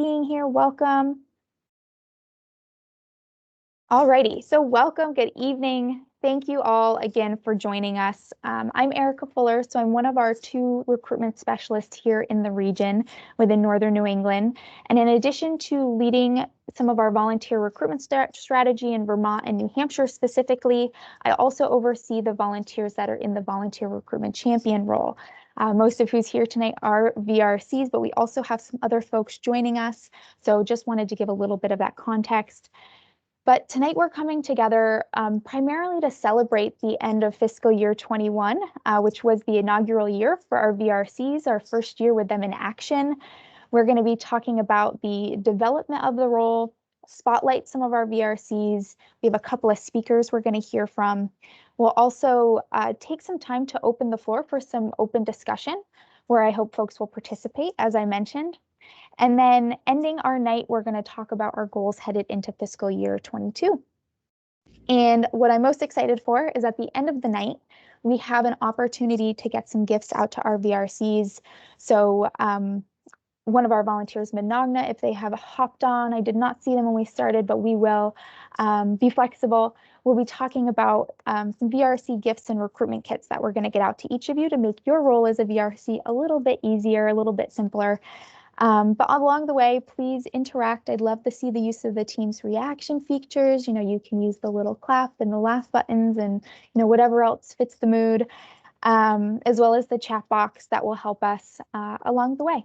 being here. Welcome. Alrighty, so welcome, good evening. Thank you all again for joining us. I'm Erica Fuller, so I'm one of our 2 recruitment specialists here in the region within Northern New England. And in addition to leading some of our volunteer recruitment strategy in Vermont and New Hampshire specifically, I also oversee the volunteers that are in the volunteer recruitment champion role. Most of who's here tonight are VRCs, but we also have some other folks joining us. So just wanted to give a little bit of that context. But tonight we're coming together primarily to celebrate the end of fiscal year 21, which was the inaugural year for our VRCs, our first year with them in action. We're going to be talking about the development of the role, spotlight some of our VRCs. We have a couple of speakers we're going to hear from. We'll also take some time to open the floor for some open discussion, where I hope folks will participate, as I mentioned. And then ending our night, we're going to talk about our goals headed into fiscal year 22. And what I'm most excited for is at the end of the night, we have an opportunity to get some gifts out to our VRCs. So one of our volunteers, Monogna, if they have hopped on, I did not see them when we started, but we will be flexible. We'll be talking about some VRC gifts and recruitment kits that we're going to get out to each of you to make your role as a VRC a little bit easier, a little bit simpler. But along the way, please interact. I'd love to see the use of the team's reaction features. You can use the little clap and the laugh buttons and, whatever else fits the mood, as well as the chat box that will help us along the way.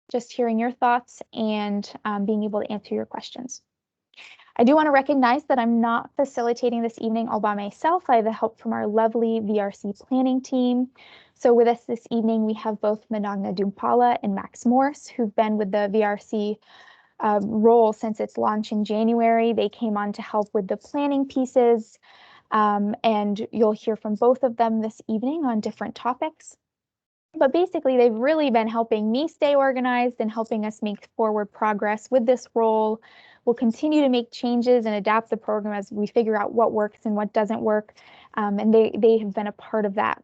Just hearing your thoughts and being able to answer your questions. I do want to recognize that I'm not facilitating this evening all by myself. I have the help from our lovely VRC planning team. So with us this evening, we have both Monogna Dumpala and Max Morse, who've been with the VRC role since its launch in January. They came on to help with the planning pieces, and you'll hear from both of them this evening on different topics. But basically, they've really been helping me stay organized and helping us make forward progress with this role. We'll continue to make changes and adapt the program as we figure out what works and what doesn't work, and they have been a part of that.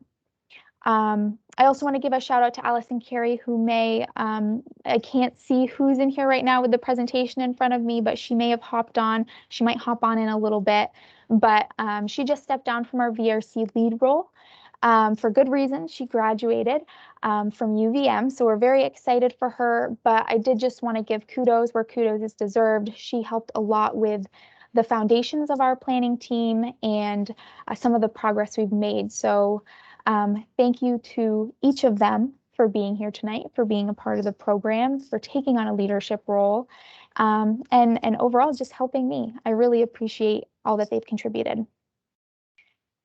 I also want to give a shout out to Allison Carey, who may, I can't see who's in here right now with the presentation in front of me, but she may have hopped on. She might hop on in a little bit, but she just stepped down from our VRC lead role. For good reason. She graduated from UVM, so we're very excited for her, but I did just want to give kudos where kudos is deserved. She helped a lot with the foundations of our planning team and some of the progress we've made. So thank you to each of them for being here tonight, for being a part of the program, for taking on a leadership role, and overall just helping me. I really appreciate all that they've contributed.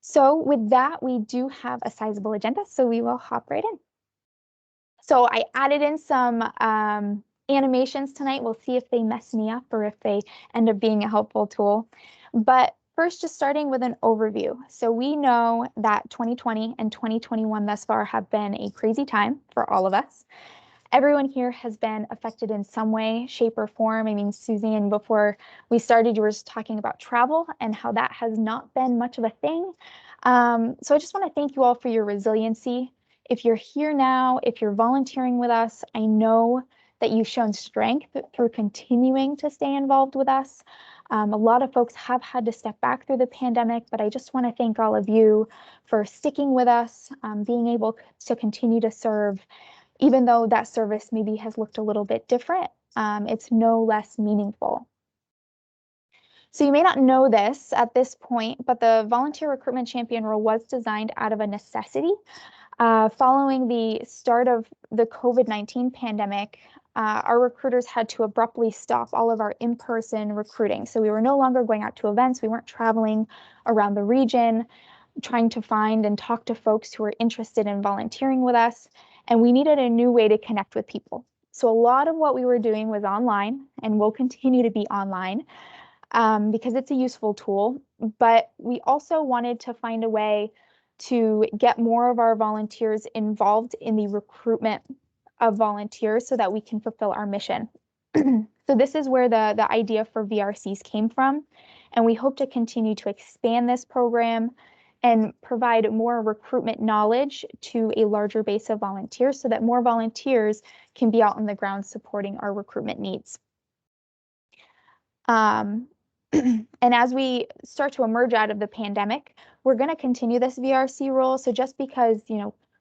So with that, we do have a sizable agenda, so we will hop right in. So I added in some animations tonight. We'll see if they mess me up or if they end up being a helpful tool. But first, just starting with an overview. So we know that 2020 and 2021 thus far have been a crazy time for all of us. Everyone here has been affected in some way, shape, or form. I mean, Suzanne, before we started, you were just talking about travel and how that has not been much of a thing. So I just want to thank you all for your resiliency. If you're here now, if you're volunteering with us, I know that you've shown strength through continuing to stay involved with us. A lot of folks have had to step back through the pandemic, but I just want to thank all of you for sticking with us, being able to continue to serve. Even though that service maybe has looked a little bit different, it's no less meaningful. So you may not know this at this point, but the volunteer recruitment champion role was designed out of a necessity. Following the start of the COVID-19 pandemic, our recruiters had to abruptly stop all of our in-person recruiting. So we were no longer going out to events. We weren't traveling around the region, trying to find and talk to folks who were interested in volunteering with us. And we needed a new way to connect with people. So a lot of what we were doing was online and will continue to be online because it's a useful tool. But we also wanted to find a way to get more of our volunteers involved in the recruitment of volunteers so that we can fulfill our mission. So this is where the idea for VRCs came from. And we hope to continue to expand this program and provide more recruitment knowledge to a larger base of volunteers so that more volunteers can be out on the ground supporting our recruitment needs. And as we start to emerge out of the pandemic, we're going to continue this VRC role. So just because,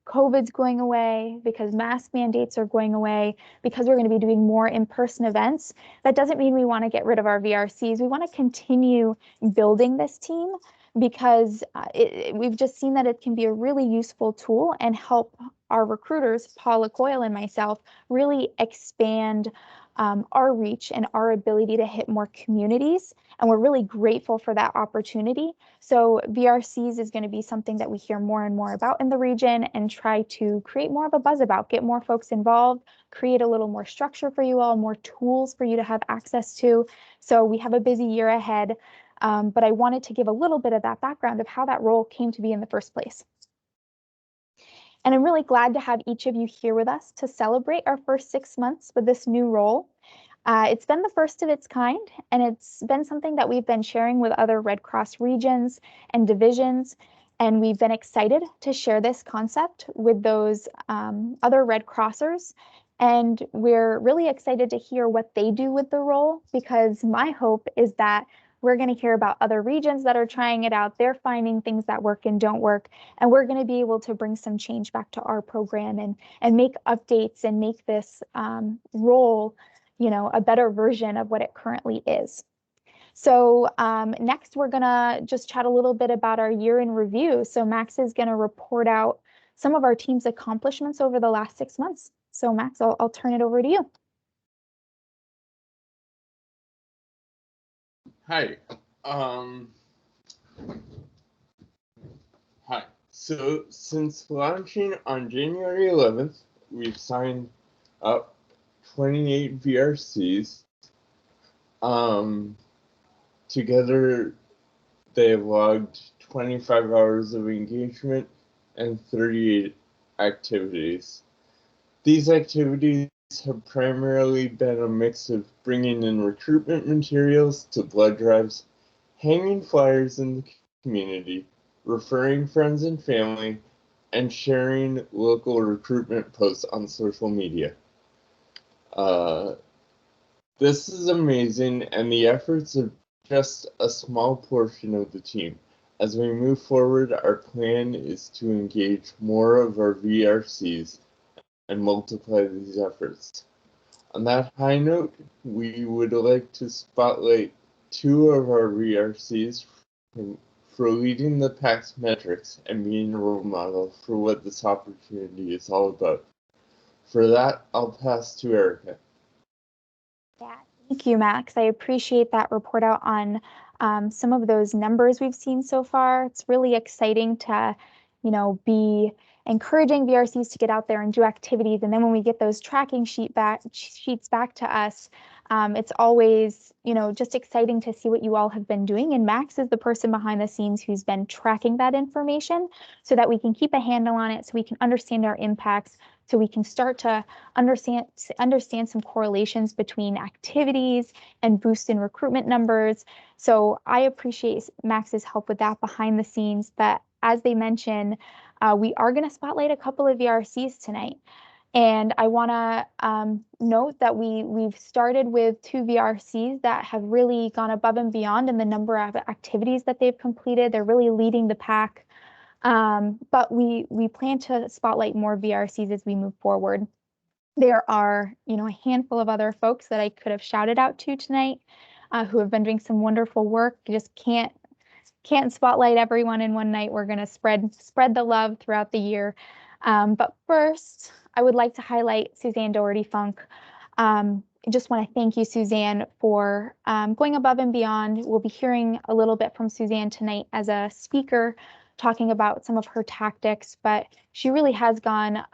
COVID's going away, because mask mandates are going away, because we're going to be doing more in-person events, that doesn't mean we want to get rid of our VRCs. We want to continue building this team because we've just seen that it can be a really useful tool and help our recruiters, Paula Coyle and myself, really expand our reach and our ability to hit more communities. And we're really grateful for that opportunity. So VRCs is going to be something that we hear more and more about in the region and try to create more of a buzz about, get more folks involved, create a little more structure for you all, more tools for you to have access to. So we have a busy year ahead, but I wanted to give a little bit of that background of how that role came to be in the first place. And I'm really glad to have each of you here with us to celebrate our first 6 months with this new role. It's been the first of its kind, and it's been something that we've been sharing with other Red Cross regions and divisions, and we've been excited to share this concept with those other Red Crossers. And we're really excited to hear what they do with the role, because my hope is that we're going to hear about other regions that are trying it out. They're finding things that work and don't work. And we're going to be able to bring some change back to our program and make updates and make this role, a better version of what it currently is. So next, we're going to just chat a little bit about our year in review. So Max is going to report out some of our team's accomplishments over the last 6 months. So Max, I'll turn it over to you. Hi. Hi. So since launching on January 11th, we've signed up 28 VRCs. Together, they logged 25 hours of engagement and 38 activities. These activities have primarily been a mix of bringing in recruitment materials to blood drives, hanging flyers in the community, referring friends and family, and sharing local recruitment posts on social media. This is amazing, and the efforts of just a small portion of the team. As we move forward, our plan is to engage more of our VRCs and multiply these efforts. On that high note, we would like to spotlight 2 of our VRCs for leading the PACS metrics and being a role model for what this opportunity is all about. For that, I'll pass to Erica. Yeah, thank you, Max. I appreciate that report out on some of those numbers we've seen so far. It's really exciting to, be encouraging VRCs to get out there and do activities. And then when we get those tracking sheets back to us, it's always, just exciting to see what you all have been doing. And Max is the person behind the scenes who's been tracking that information so that we can keep a handle on it, so we can understand our impacts, so we can start to understand some correlations between activities and boost in recruitment numbers. So I appreciate Max's help with that behind the scenes. But as they mentioned, we are going to spotlight a couple of VRCs tonight. And I want to note that we've started with 2 VRCs that have really gone above and beyond in the number of activities that they've completed. They're really leading the pack. But we plan to spotlight more VRCs as we move forward. There are, a handful of other folks that I could have shouted out to tonight who have been doing some wonderful work. You just can't spotlight everyone in one night. We're going to spread the love throughout the year. But first, I would like to highlight Suzanne Doherty-Funk. I just want to thank you, Suzanne, for going above and beyond. We'll be hearing a little bit from Suzanne tonight as a speaker, talking about some of her tactics, but she really has gone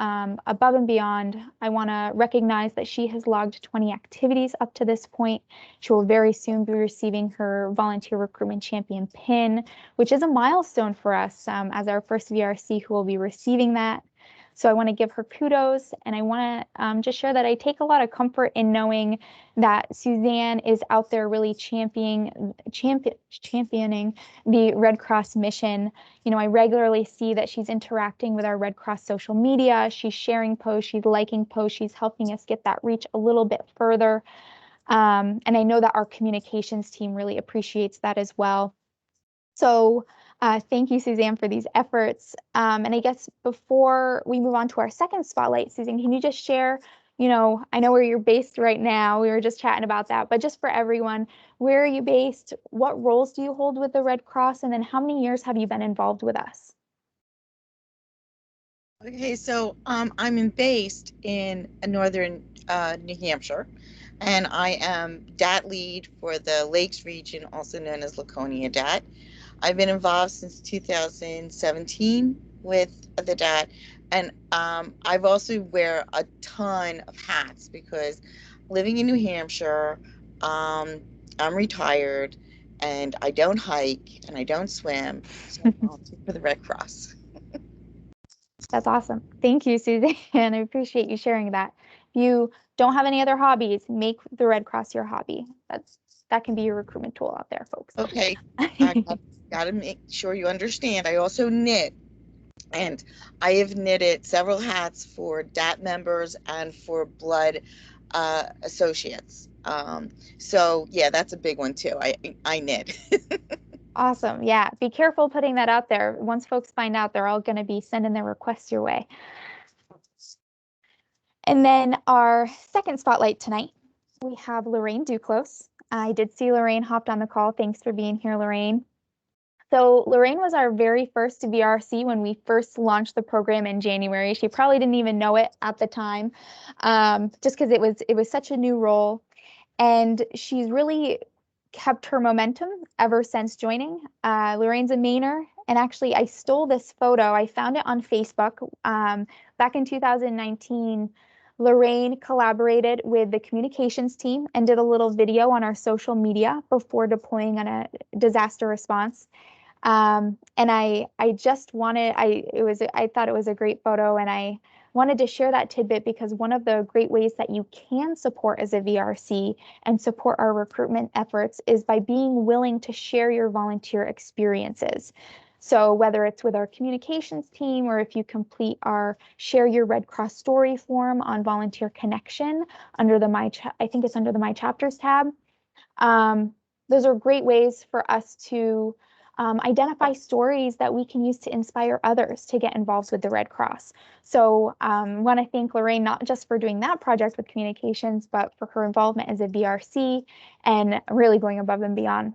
above and beyond. I want to recognize that she has logged 20 activities up to this point. She will very soon be receiving her Volunteer Recruitment Champion pin, which is a milestone for us as our first VRC who will be receiving that. So I want to give her kudos, and I want to just share that I take a lot of comfort in knowing that Suzanne is out there really championing the Red Cross mission. You know, I regularly see that she's interacting with our Red Cross social media. She's sharing posts, she's liking posts, she's helping us get that reach a little bit further. And I know that our communications team really appreciates that as well. So thank you, Suzanne, for these efforts. And I guess before we move on to our second spotlight, Suzanne, can you just share, you know, I know where you're based right now. We were just chatting about that, but just for everyone, where are you based? What roles do you hold with the Red Cross? And then how many years have you been involved with us? Okay, so I'm based in northern New Hampshire, and I am DAT lead for the Lakes region, also known as Laconia DAT. I've been involved since 2017 with the DAT, and I've also wear a ton of hats because living in New Hampshire, I'm retired, and I don't hike and I don't swim, so I volunteer for the Red Cross. That's awesome. Thank you, Suzanne. I appreciate you sharing that. If you don't have any other hobbies, make the Red Cross your hobby. That can be your recruitment tool out there, folks. Okay, I got to make sure you understand. I also knit, and I have knitted several hats for DAT members and for blood associates. So yeah, that's a big one too. I knit. Awesome. Yeah. Be careful putting that out there. Once folks find out, they're all going to be sending their requests your way. And then our second spotlight tonight, we have Lorraine Duclos. I did see Lorraine hopped on the call. Thanks for being here, Lorraine. So Lorraine was our very first VRC when we first launched the program in January. She probably didn't even know it at the time, just because it was such a new role. And she's really kept her momentum ever since joining. Lorraine's a Mainer, and actually I stole this photo. I found it on Facebook back in 2019. Lorraine collaborated with the communications team and did a little video on our social media before deploying on a disaster response. And I just wanted, I thought it was a great photo, and I wanted to share that tidbit because one of the great ways that you can support as a VRC and support our recruitment efforts is by being willing to share your volunteer experiences. So whether it's with our communications team or if you complete our Share Your Red Cross Story form on Volunteer Connection under the I think it's under the My Chapters tab. Those are great ways for us to identify stories that we can use to inspire others to get involved with the Red Cross. So I want to thank Lorraine not just for doing that project with communications, but for her involvement as a VRC and really going above and beyond.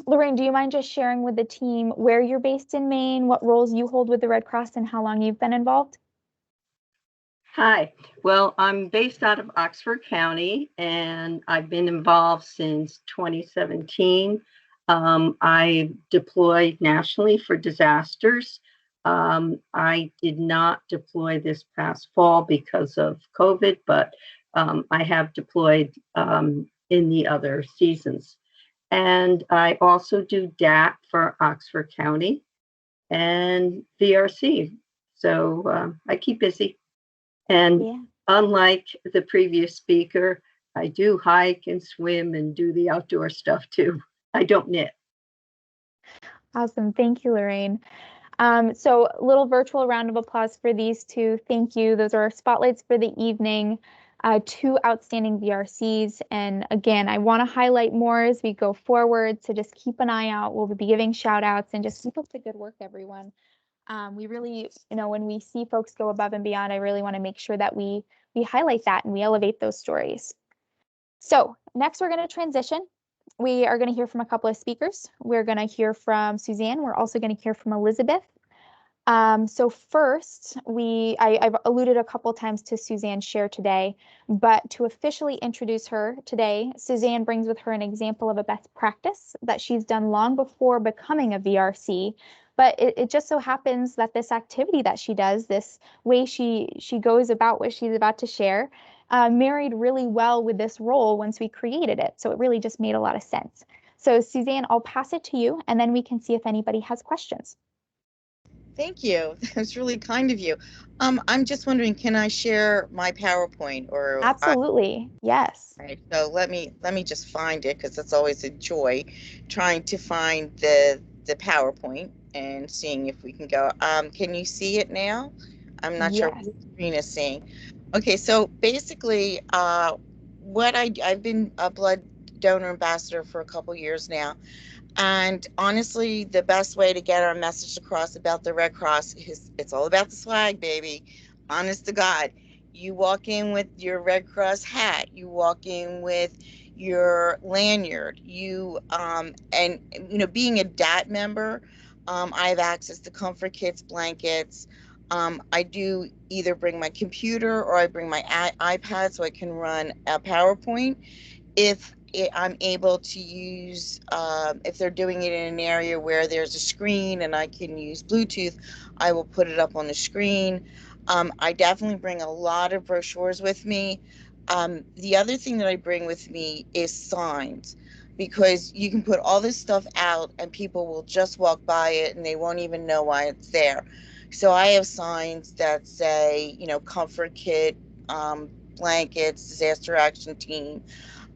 Lorraine, do you mind just sharing with the team where you're based in Maine, what roles you hold with the Red Cross, and how long you've been involved? Hi, well, I'm based out of Oxford County, and I've been involved since 2017. I deployed nationally for disasters. I did not deploy this past fall because of COVID, but I have deployed in the other seasons. And I also do DAT for Oxford County and VRC. So I keep busy. And unlike the previous speaker, I do hike and swim and do the outdoor stuff too. I don't knit. Awesome. Thank you, Lorraine. So a little virtual round of applause for these two. Thank you. Those are our spotlights for the evening. Two outstanding VRCs. And again, I want to highlight more as we go forward. So just keep an eye out. We'll be giving shout outs and just keep up the good work, everyone. We really, you know, when we see folks go above and beyond, I really want to make sure that we highlight that and we elevate those stories. So next we're going to transition. We are going to hear from a couple of speakers. We're going to hear from Suzanne. We're also going to hear from Elizabeth. So first, I've alluded a couple times to Suzanne's share today, but to officially introduce her today, Suzanne brings with her an example of a best practice that she's done long before becoming a VRC. But it just so happens that this activity that she does, this way she goes about what she's about to share, married really well with this role once we created it. So it really just made a lot of sense. So Suzanne, I'll pass it to you, and then we can see if anybody has questions. Thank you. That's really kind of you. I'm just wondering, can I share my PowerPoint or Absolutely. Yes. right, so let me just find it because it's always a joy trying to find the PowerPoint and seeing if we can go. Can you see it now? I'm not sure Yes. what the screen is seeing. Okay, so basically, I've been a blood donor ambassador for a couple years now, and honestly, the best way to get our message across about the Red Cross is it's all about the swag, baby. Honest to God. You walk in with your Red Cross hat, you walk in with your lanyard, and being a DAT member, I have access to comfort kits, blankets. I do either bring my computer or I bring my iPad so I can run a PowerPoint if I'm able to use, if they're doing it in an area where there's a screen and I can use Bluetooth, I will put it up on the screen. I definitely bring a lot of brochures with me. The other thing that I bring with me is signs because you can put all this stuff out and people will just walk by it and they won't even know why it's there. So I have signs that say, comfort kit, blankets, disaster action team.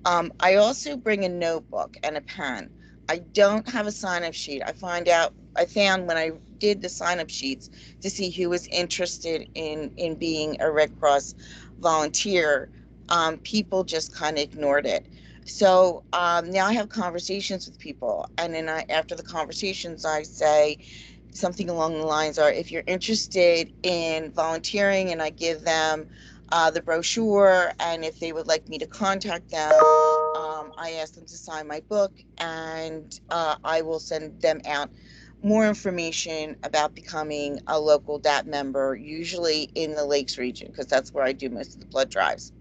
I also bring a notebook and a pen. I don't have a sign-up sheet. I found when I did the sign-up sheets to see who was interested in being a Red Cross volunteer, people just kind of ignored it. So now I have conversations with people, and then after the conversations, I say something along the lines are, if you're interested in volunteering, and I give them the brochure, and if they would like me to contact them, I ask them to sign my book, and I will send them out more information about becoming a local DAT member, usually in the Lakes region, because that's where I do most of the blood drives.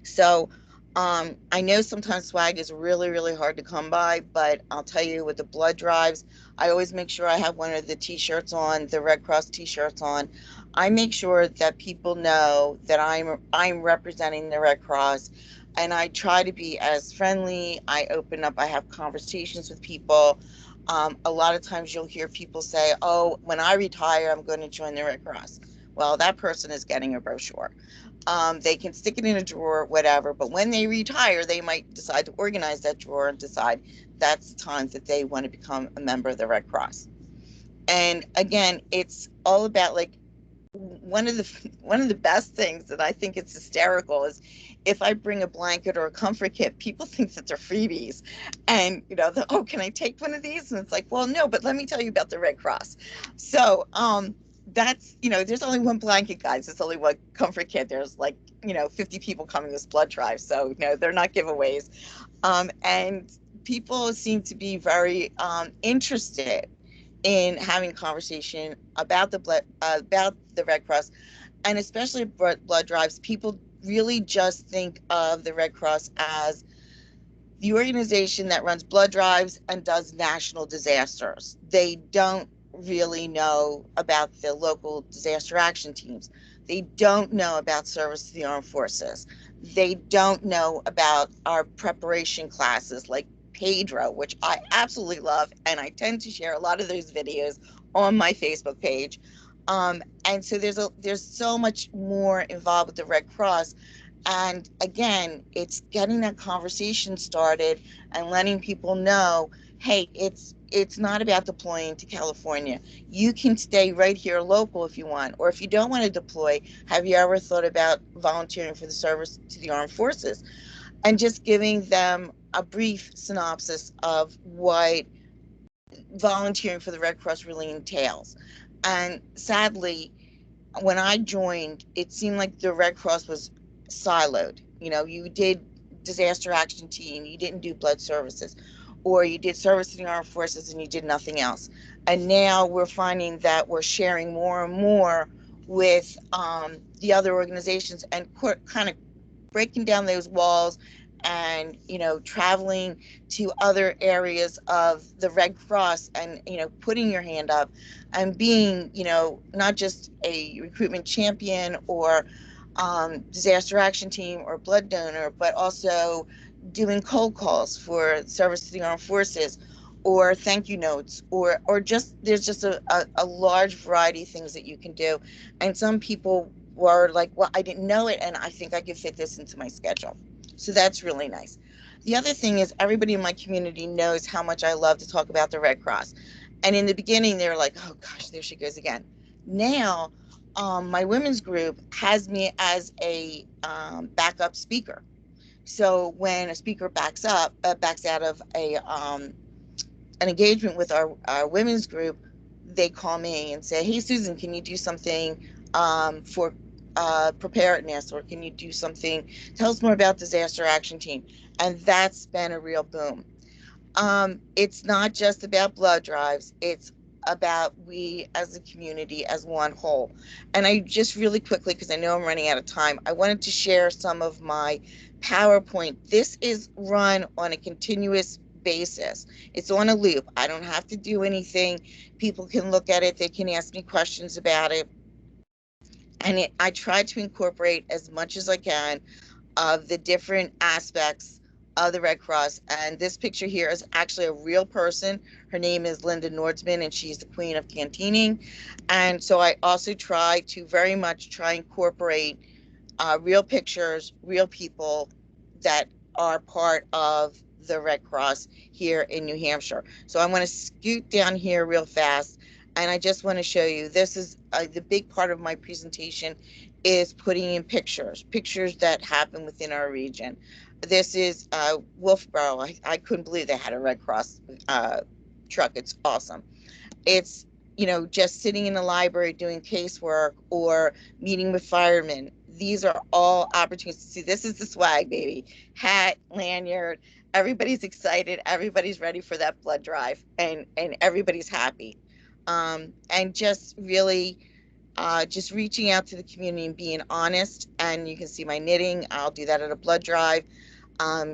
So I know sometimes swag is really, really hard to come by, but I'll tell you with the blood drives, I always make sure I have one of the t-shirts on, the Red Cross t-shirts on. I make sure that people know that I'm representing the Red Cross, and I try to be as friendly. I open up, I have conversations with people. A lot of times you'll hear people say, "Oh, when I retire, I'm going to join the Red Cross." Well, that person is getting a brochure. They can stick it in a drawer, whatever. But when they retire, they might decide to organize that drawer and decide that's the time that they want to become a member of the Red Cross. And again, it's all about like one of the best things that I think it's hysterical is if I bring a blanket or a comfort kit, people think that they're freebies, and oh, can I take one of these? And it's like, well, no, but let me tell you about the Red Cross. So that's there's only one blanket, guys. There's only one comfort kit. There's like 50 people coming this blood drive, so they're not giveaways. And people seem to be very interested in having conversation about the Red Cross, and especially blood drives. People really just think of the Red Cross as the organization that runs blood drives and does national disasters. They don't really know about the local disaster action teams. They don't know about service to the armed forces. They don't know about our preparation classes like Pedro, which I absolutely love, and I tend to share a lot of those videos on my Facebook page. And so there's so much more involved with the Red Cross, and again, it's getting that conversation started and letting people know, hey, it's not about deploying to California. You can stay right here local if you want, or if you don't want to deploy, have you ever thought about volunteering for the service to the armed forces? And just giving them a brief synopsis of what volunteering for the Red Cross really entails. And sadly, when I joined, it seemed like the Red Cross was siloed. You did disaster action team, you didn't do blood services, or you did service to the armed forces and you did nothing else. And now we're finding that we're sharing more and more with the other organizations and kind of breaking down those walls and traveling to other areas of the Red Cross and putting your hand up and being not just a recruitment champion or disaster action team or blood donor, but also doing cold calls for service to the armed forces, or thank you notes, or just there's just a large variety of things that you can do. And some people were like, well, I didn't know it, and I think I could fit this into my schedule. So that's really nice. The other thing is everybody in my community knows how much I love to talk about the Red Cross. And in the beginning, they were like, oh gosh, there she goes again. Now, my women's group has me as a backup speaker. So when a speaker backs out of an engagement with our women's group, they call me and say, hey, Susan, can you do something for preparedness, or can you do something, tell us more about disaster action team? And that's been a real boom. It's not just about blood drives, it's about we as a community as one whole. And I just really quickly, because I know I'm running out of time, I wanted to share some of my PowerPoint. This is run on a continuous basis. It's on a loop. I don't have to do anything. People can look at it, they can ask me questions about it. And I try to incorporate as much as I can of the different aspects of the Red Cross. And this picture here is actually a real person. Her name is Linda Nordsman, and she's the queen of canteening. And so I also try to very much incorporate real pictures, real people that are part of the Red Cross here in New Hampshire. So I'm going to scoot down here real fast, and I just want to show you, this is the big part of my presentation is putting in pictures that happen within our region. This is Wolfboro. I couldn't believe they had a Red Cross truck. It's awesome. It's, just sitting in the library doing casework or meeting with firemen. These are all opportunities. See, this is the swag, baby. Hat, lanyard. Everybody's excited. Everybody's ready for that blood drive, and everybody's happy. And just really just reaching out to the community and being honest. And you can see my knitting. I'll do that at a blood drive,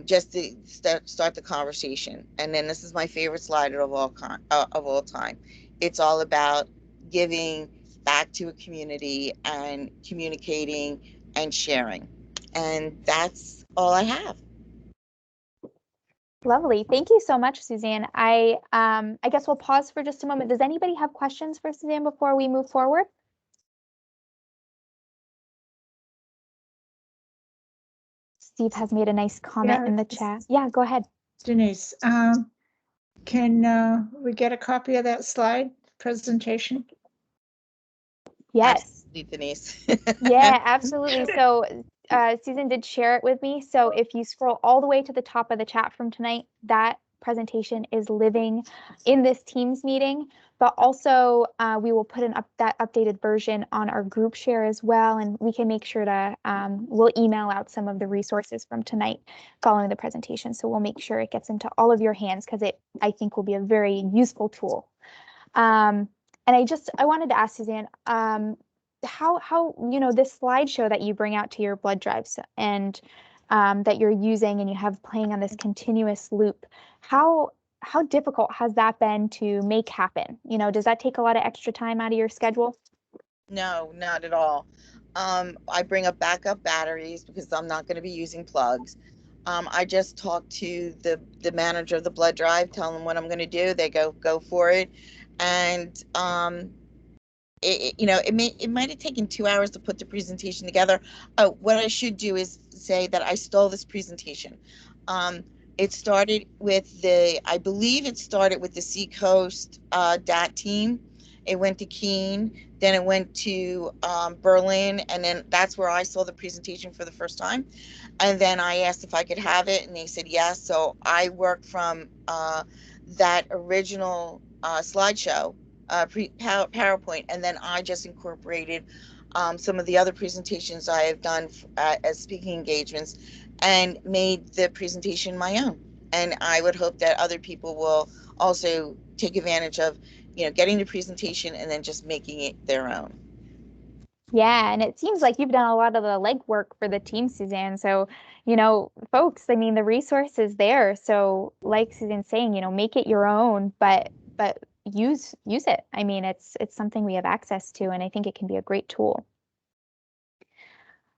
just to start the conversation. And then this is my favorite slide of all time. It's all about giving back to a community and communicating and sharing. And that's all I have. Lovely. Thank you so much, Suzanne. I guess we'll pause for just a moment. Does anybody have questions for Suzanne before we move forward? Steve has made a nice comment in the chat. Yeah, go ahead. Denise, can we get a copy of that slide presentation? Yes. Absolutely, Denise. Yeah, absolutely. So Susan did share it with me. So if you scroll all the way to the top of the chat from tonight, that presentation is living in this Teams meeting, but also we will put that updated version on our group share as well, and we can make sure to, we'll email out some of the resources from tonight following the presentation. So we'll make sure it gets into all of your hands, because I think will be a very useful tool. And I wanted to ask Suzanne, how this slideshow that you bring out to your blood drives and that you're using and you have playing on this continuous loop, how difficult has that been to make happen? Does that take a lot of extra time out of your schedule? No, not at all. I bring up backup batteries because I'm not going to be using plugs. I just talk to the manager of the blood drive, tell them what I'm going to do. They go for it. And it might have taken 2 hours to put the presentation together. What I should do is say that I stole this presentation. It started with I believe it started with the Seacoast DAT team. It went to Keene, then it went to Berlin, and then that's where I saw the presentation for the first time. And then I asked if I could have it, and they said yes. So I worked from that original slideshow, PowerPoint, and then I just incorporated some of the other presentations I have done as speaking engagements and made the presentation my own. And I would hope that other people will also take advantage of, getting the presentation and then just making it their own. Yeah, and it seems like you've done a lot of the legwork for the team, Suzanne. So, folks, the resource is there. So like Suzanne's saying, make it your own, but use it. It's something we have access to, and I think it can be a great tool.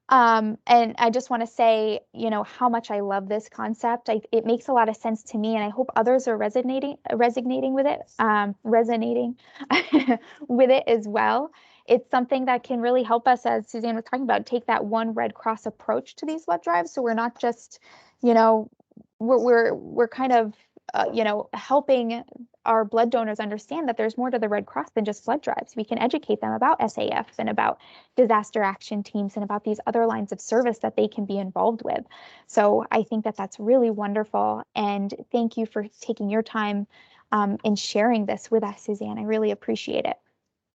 And I just want to say, how much I love this concept. It makes a lot of sense to me, and I hope others are resonating with it, resonating with it as well. It's something that can really help us, as Suzanne was talking about, take that one Red Cross approach to these blood drives. So we're not just, we're kind of, helping our blood donors understand that there's more to the Red Cross than just blood drives. We can educate them about SAF and about disaster action teams and about these other lines of service that they can be involved with. So I think that that's really wonderful. And thank you for taking your time and sharing this with us, Suzanne. I really appreciate it.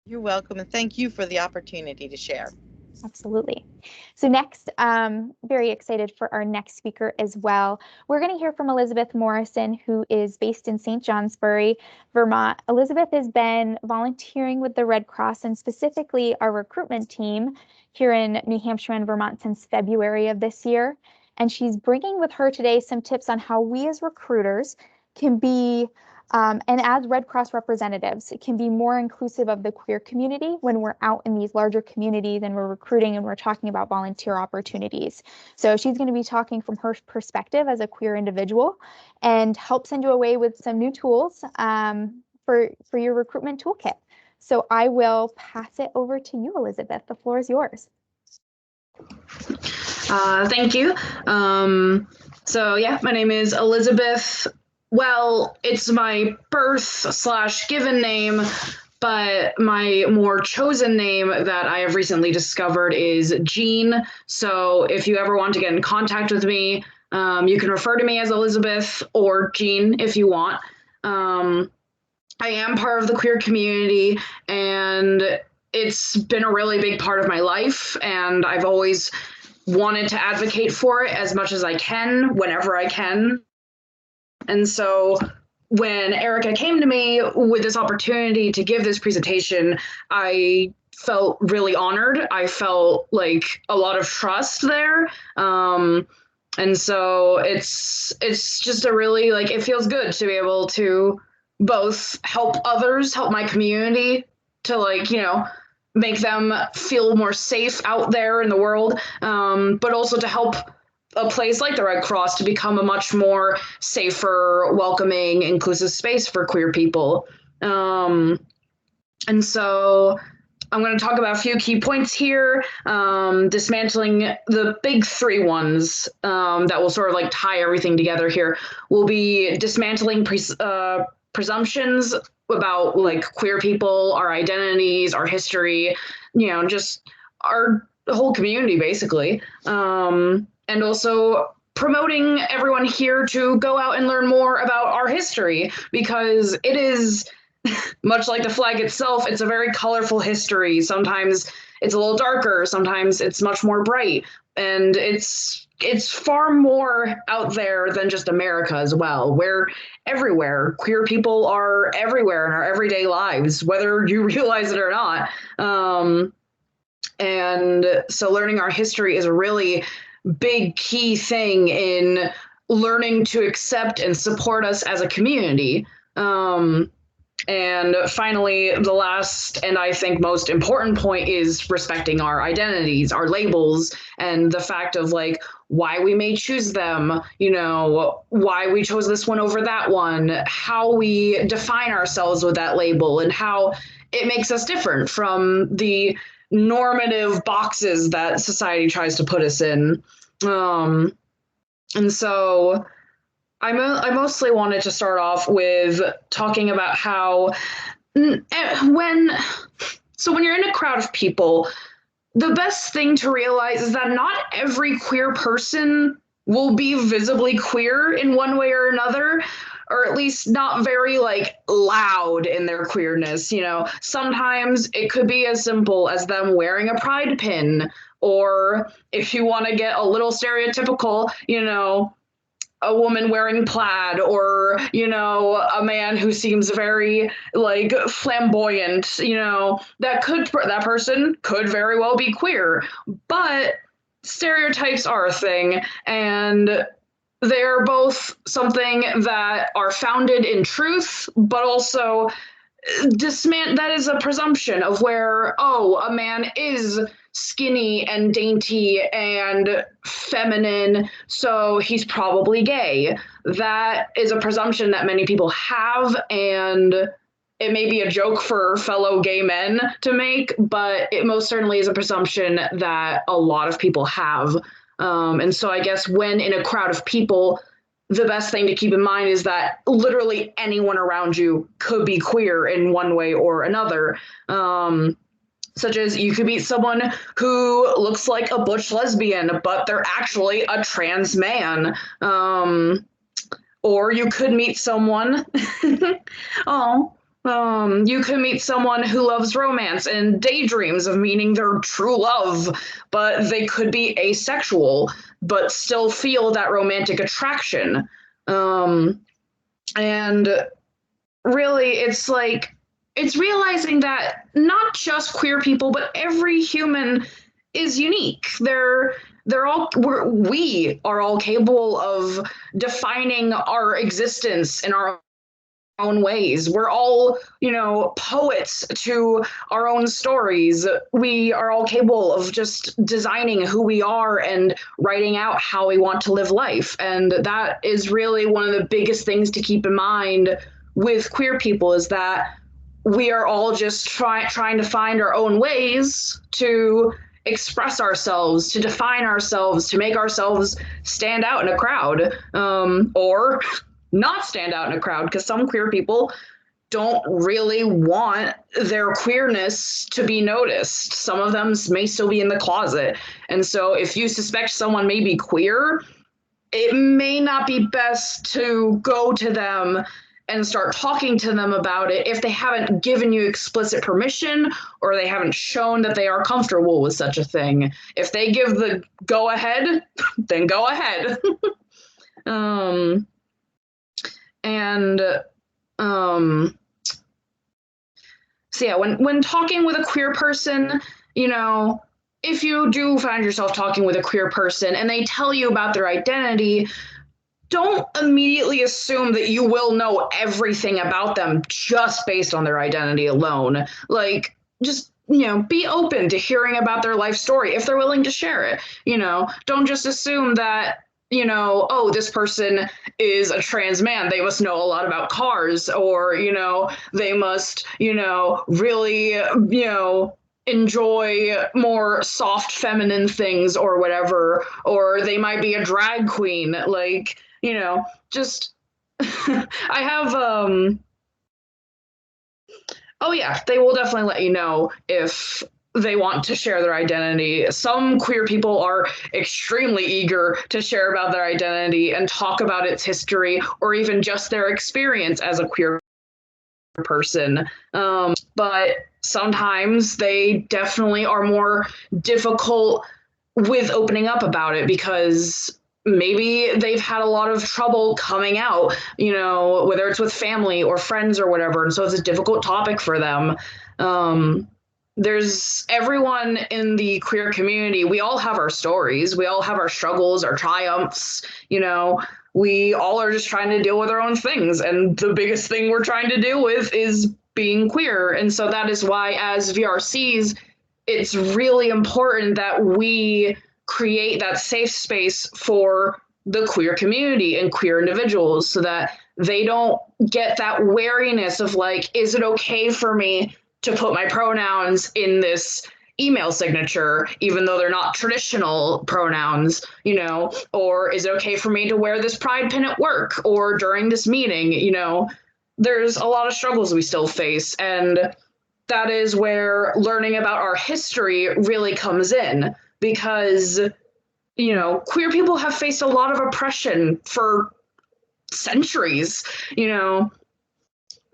You're welcome, and thank you for the opportunity to share. Absolutely. So next, very excited for our next speaker as well. We're going to hear from Elizabeth Morrison, who is based in St. Johnsbury, Vermont. Elizabeth has been volunteering with the Red Cross and specifically our recruitment team here in New Hampshire and Vermont since February of this year. And she's bringing with her today some tips on how we as recruiters can be and as Red Cross representatives, it can be more inclusive of the queer community when we're out in these larger communities and we're recruiting and we're talking about volunteer opportunities. So she's going to be talking from her perspective as a queer individual and help send you away with some new tools for your recruitment toolkit. So I will pass it over to you, Elizabeth. The floor is yours. Thank you. So yeah, my name is Elizabeth. Well, it's my birth/given name, but my more chosen name that I have recently discovered is Jean. So if you ever want to get in contact with me, you can refer to me as Elizabeth or Jean if you want. I am part of the queer community, and it's been a really big part of my life, and I've always wanted to advocate for it as much as I can, whenever I can. And so when Erica came to me with this opportunity to give this presentation, I felt really honored. I felt like a lot of trust there. And so it's just a really, like, it feels good to be able to both help others, help my community to, like, make them feel more safe out there in the world, but also to help a place like the Red Cross to become a much more safer, welcoming, inclusive space for queer people. And so I'm going to talk about a few key points here, dismantling the big three ones that will sort of like tie everything together here. Will be dismantling presumptions about like queer people, our identities, our history, just our whole community basically. And also promoting everyone here to go out and learn more about our history, because it is, much like the flag itself, it's a very colorful history. Sometimes it's a little darker, sometimes it's much more bright, and it's far more out there than just America as well. We're everywhere. Queer people are everywhere in our everyday lives, whether you realize it or not. And so learning our history is a really big key thing in learning to accept and support us as a community. And finally, the last and I think most important point is respecting our identities, our labels, and the fact of like why we may choose them, why we chose this one over that one, how we define ourselves with that label, and how it makes us different from the normative boxes that society tries to put us in. And so I mostly wanted to start off with talking about how when you're in a crowd of people, the best thing to realize is that not every queer person will be visibly queer in one way or another, or at least not very like loud in their queerness. Sometimes it could be as simple as them wearing a pride pin, or if you want to get a little stereotypical, a woman wearing plaid, or a man who seems very like flamboyant, that person could very well be queer. But stereotypes are a thing, and they're both something that are founded in truth, but also that is a presumption of where, a man is skinny and dainty and feminine, so he's probably gay. That is a presumption that many people have, and it may be a joke for fellow gay men to make, but it most certainly is a presumption that a lot of people have. And so I guess when in a crowd of people, the best thing to keep in mind is that literally anyone around you could be queer in one way or another. Such as you could meet someone who looks like a butch lesbian, but they're actually a trans man. Or you could meet someone, you could meet someone who loves romance and daydreams of meeting their true love, but they could be asexual, but still feel that romantic attraction. And really, it's like, it's realizing that not just queer people, but every human is unique. We are all capable of defining our existence in our own ways. We're all, poets to our own stories. We are all capable of just designing who we are and writing out how we want to live life. And that is really one of the biggest things to keep in mind with queer people, is that we are all just trying to find our own ways to express ourselves, to define ourselves, to make ourselves stand out in a crowd, or not stand out in a crowd, because some queer people don't really want their queerness to be noticed. Some of them may still be in the closet. And so if you suspect someone may be queer, it may not be best to go to them and start talking to them about it if they haven't given you explicit permission or they haven't shown that they are comfortable with such a thing. If they give the go ahead, then go ahead. So yeah, when talking with a queer person, if you do find yourself talking with a queer person and they tell you about their identity, don't immediately assume that you will know everything about them just based on their identity alone. Like, just, be open to hearing about their life story if they're willing to share it. Don't just assume that, oh, this person is a trans man, they must know a lot about cars, or, they must, really, enjoy more soft feminine things or whatever, or they might be a drag queen. Like, just I have oh yeah, they will definitely let you know if they want to share their identity. Some queer people are extremely eager to share about their identity and talk about its history, or even just their experience as a queer person. But sometimes they definitely are more difficult with opening up about it because maybe they've had a lot of trouble coming out, whether it's with family or friends or whatever. And so it's a difficult topic for them. There's everyone in the queer community. We all have our stories. We all have our struggles, our triumphs. We all are just trying to deal with our own things. And the biggest thing we're trying to deal with is being queer. And so that is why, as VRCs, it's really important that we create that safe space for the queer community and queer individuals, so that they don't get that wariness of like, is it okay for me to put my pronouns in this email signature, even though they're not traditional pronouns, or is it okay for me to wear this pride pin at work or during this meeting? There's a lot of struggles we still face. And that is where learning about our history really comes in, because, queer people have faced a lot of oppression for centuries.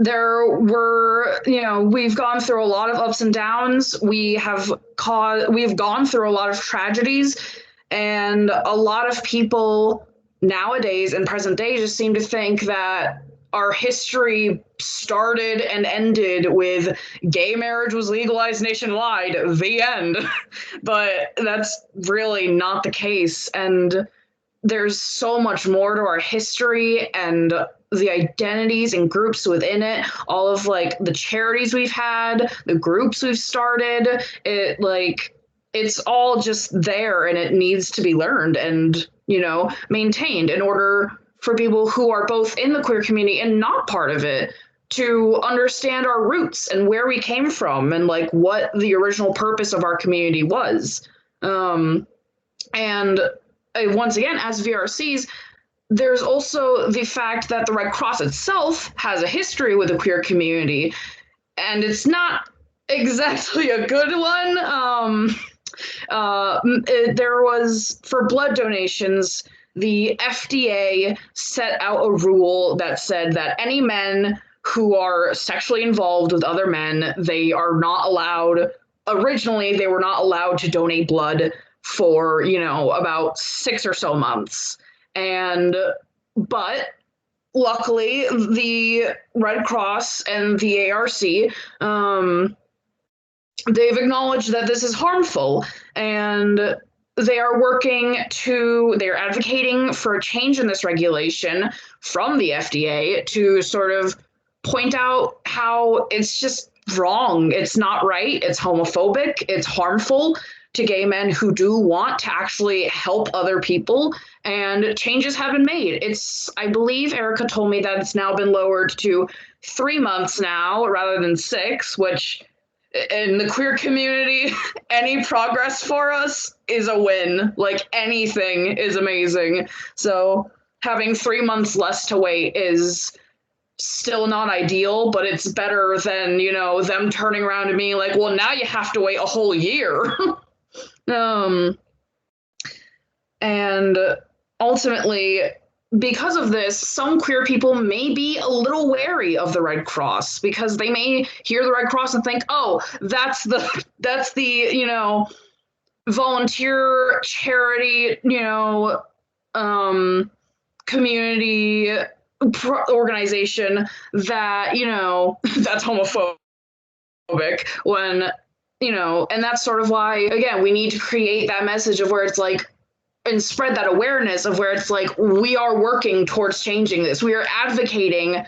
There were, we've gone through a lot of ups and downs. We've gone through a lot of tragedies, and a lot of people nowadays in present day just seem to think that our history started and ended with gay marriage was legalized nationwide, the end. But that's really not the case. And there's so much more to our history and the identities and groups within it, all of like the charities we've had, the groups we've started. it's all just there and it needs to be learned and, maintained in order for people who are both in the queer community and not part of it to understand our roots and where we came from and like what the original purpose of our community was. And once again, as VRCs, there's also the fact that the Red Cross itself has a history with the queer community, and it's not exactly a good one. There was, for blood donations, the FDA set out a rule that said that any men who are sexually involved with other men, they are not allowed, originally, they were not allowed to donate blood for, about 6 or so months. But luckily, the Red Cross and the ARC, they've acknowledged that this is harmful, and they're advocating for a change in this regulation from the FDA to sort of point out how it's just wrong. It's not right. It's homophobic. It's harmful to gay men who do want to actually help other people, and changes have been made. I believe Erica told me that it's now been lowered to 3 months now rather than 6, which in the queer community, any progress for us is a win. Like, anything is amazing. So having 3 months less to wait is still not ideal, but it's better than, them turning around and being like, well, now you have to wait a whole year. And ultimately, because of this, some queer people may be a little wary of the Red Cross because they may hear the Red Cross and think, oh, that's the volunteer charity, community organization that, that's homophobic when, and that's sort of why, again, we need to create that message of where it's like, and spread that awareness of where it's like, we are working towards changing this. We are advocating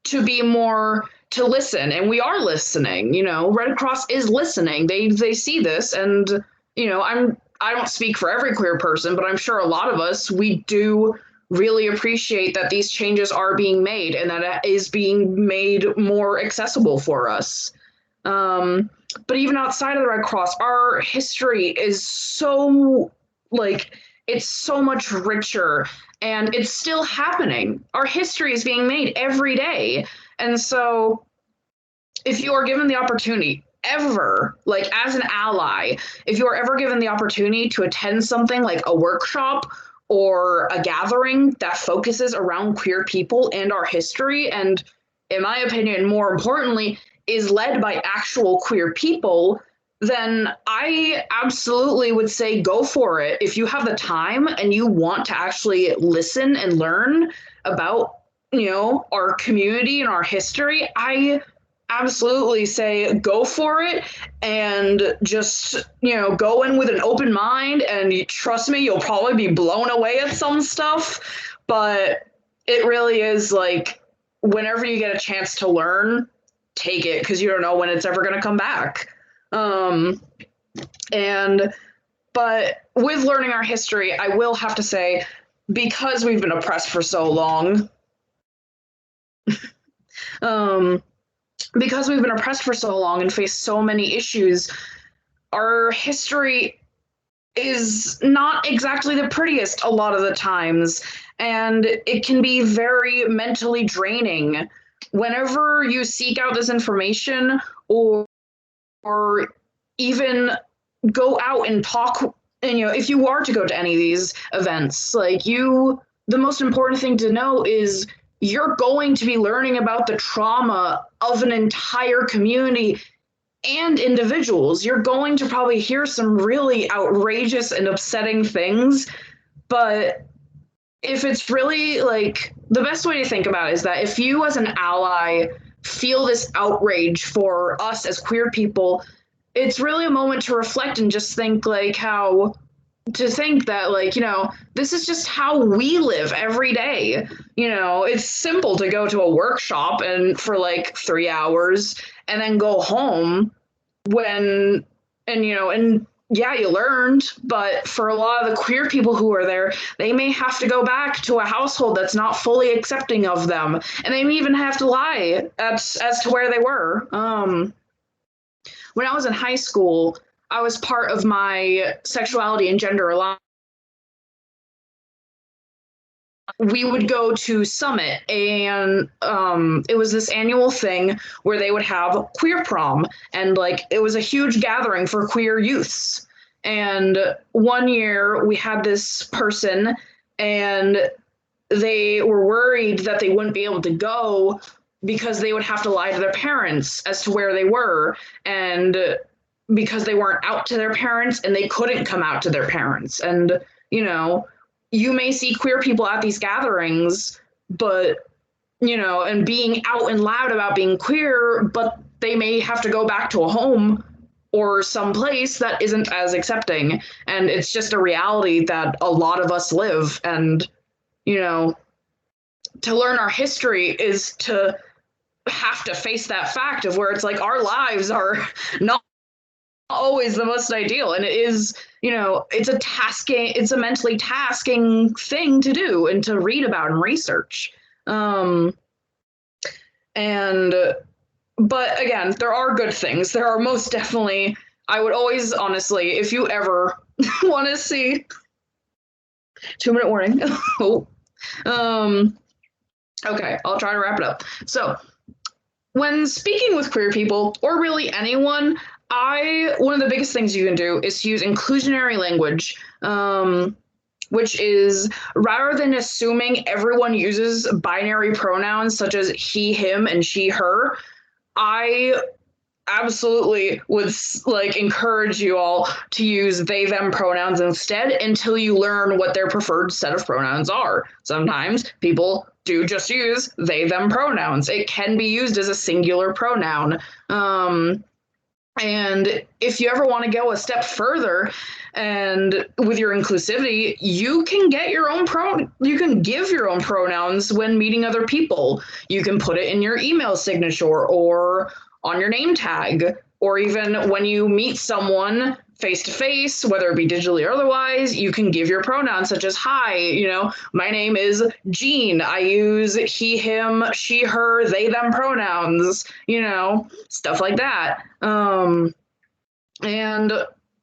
to be more, to listen, and we are listening. Red Cross is listening. They see this, and I don't speak for every queer person, but I'm sure a lot of us, we do really appreciate that these changes are being made and that it is being made more accessible for us. But even outside of the Red Cross, our history is so, it's so much richer, and it's still happening. Our history is being made every day. And so if you are given the opportunity ever, as an ally, if you are ever given the opportunity to attend something like a workshop or a gathering that focuses around queer people and our history, and in my opinion, more importantly, is led by actual queer people, then I absolutely would say go for it. If you have the time and you want to actually listen and learn about, our community and our history, I absolutely say go for it, and just, go in with an open mind, and trust me, you'll probably be blown away at some stuff, but it really is whenever you get a chance to learn, take it, because you don't know when it's ever going to come back. But with learning our history, I will have to say, because we've been oppressed for so long, and faced so many issues, our history is not exactly the prettiest a lot of the times, and it can be very mentally draining whenever you seek out this information or even go out and talk. And if you are to go to any of these events, the most important thing to know is you're going to be learning about the trauma of an entire community and individuals. You're going to probably hear some really outrageous and upsetting things, but if it's really the best way to think about it is that if you as an ally feel this outrage for us as queer people, it's really a moment to reflect and just think this is just how we live every day. It's simple to go to a workshop and for 3 hours and then go home and yeah, you learned, but for a lot of the queer people who are there, they may have to go back to a household that's not fully accepting of them, and they may even have to lie as to where they were. When I was in high school, I was part of my sexuality and gender alliance. We would go to Summit, and it was this annual thing where they would have queer prom, and like it was a huge gathering for queer youths. And one year we had this person, and they were worried that they wouldn't be able to go because they would have to lie to their parents as to where they were, and because they weren't out to their parents and they couldn't come out to their parents. And you may see queer people at these gatherings, but and being out and loud about being queer, but they may have to go back to a home or some place that isn't as accepting. And it's just a reality that a lot of us live. And to learn our history is to have to face that fact of where it's like our lives are not always the most ideal, and it is it's a mentally tasking thing to do and to read about and research. But again, there are good things. There are most definitely, I would always, honestly, if you ever want to see 2-minute warning. Okay, I'll try to wrap it up. So when speaking with queer people, or really anyone, one of the biggest things you can do is to use inclusionary language, which is, rather than assuming everyone uses binary pronouns such as he, him, and she, her, I absolutely would encourage you all to use they, them pronouns instead until you learn what their preferred set of pronouns are. Sometimes people do just use they, them pronouns. It can be used as a singular pronoun. And if you ever want to go a step further and with your inclusivity, you can get your own you can give your own pronouns when meeting other people. You can put it in your email signature or on your name tag, or even when you meet someone face to face, whether it be digitally or otherwise, you can give your pronouns such as, hi, my name is Jean. I use he, him, she, her, they, them pronouns, stuff like that. And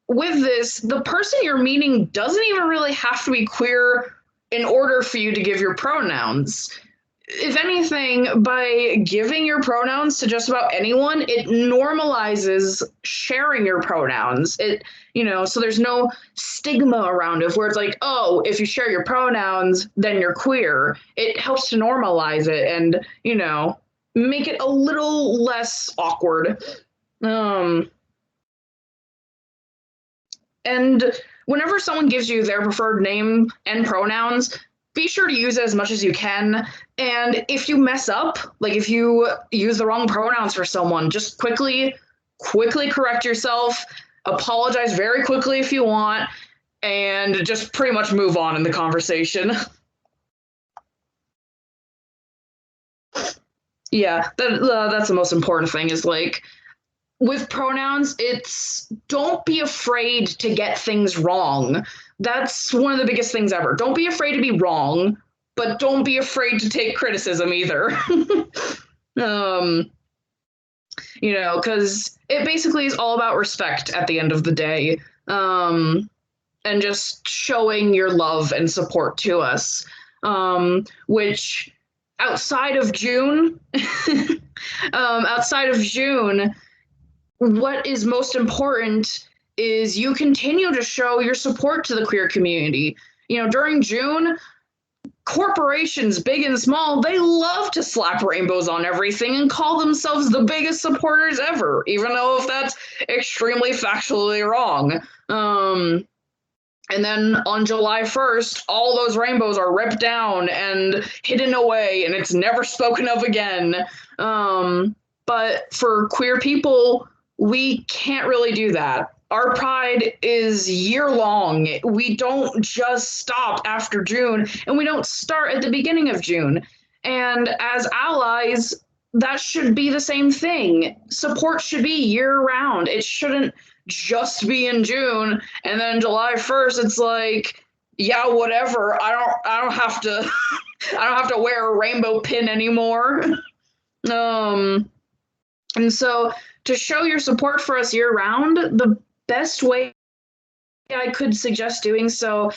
with this, the person you're meeting doesn't even really have to be queer in order for you to give your pronouns. If anything, by giving your pronouns to just about anyone, it normalizes sharing your pronouns. So there's no stigma around it where it's like, oh, if you share your pronouns, then you're queer. It helps to normalize it and, make it a little less awkward. And whenever someone gives you their preferred name and pronouns, be sure to use it as much as you can. And if you mess up, if you use the wrong pronouns for someone, just quickly correct yourself, apologize very quickly if you want, and just pretty much move on in the conversation. Yeah, that's the most important thing is with pronouns, it's don't be afraid to get things wrong. That's one of the biggest things ever. Don't be afraid to be wrong, but don't be afraid to take criticism either. Because it basically is all about respect at the end of the day, and just showing your love and support to us, which outside of June, what is most important is you continue to show your support to the queer community. During June, corporations, big and small, they love to slap rainbows on everything and call themselves the biggest supporters ever, even though if that's extremely factually wrong. And then on July 1st, all those rainbows are ripped down and hidden away, and it's never spoken of again. But for queer people, we can't really do that. Our pride is year-long. We don't just stop after June, and we don't start at the beginning of June. And as allies, that should be the same thing. Support should be year-round. It shouldn't just be in June, and then July 1st it's like, yeah, whatever. I don't have to I don't have to wear a rainbow pin anymore. And so to show your support for us year round, the best way I could suggest doing so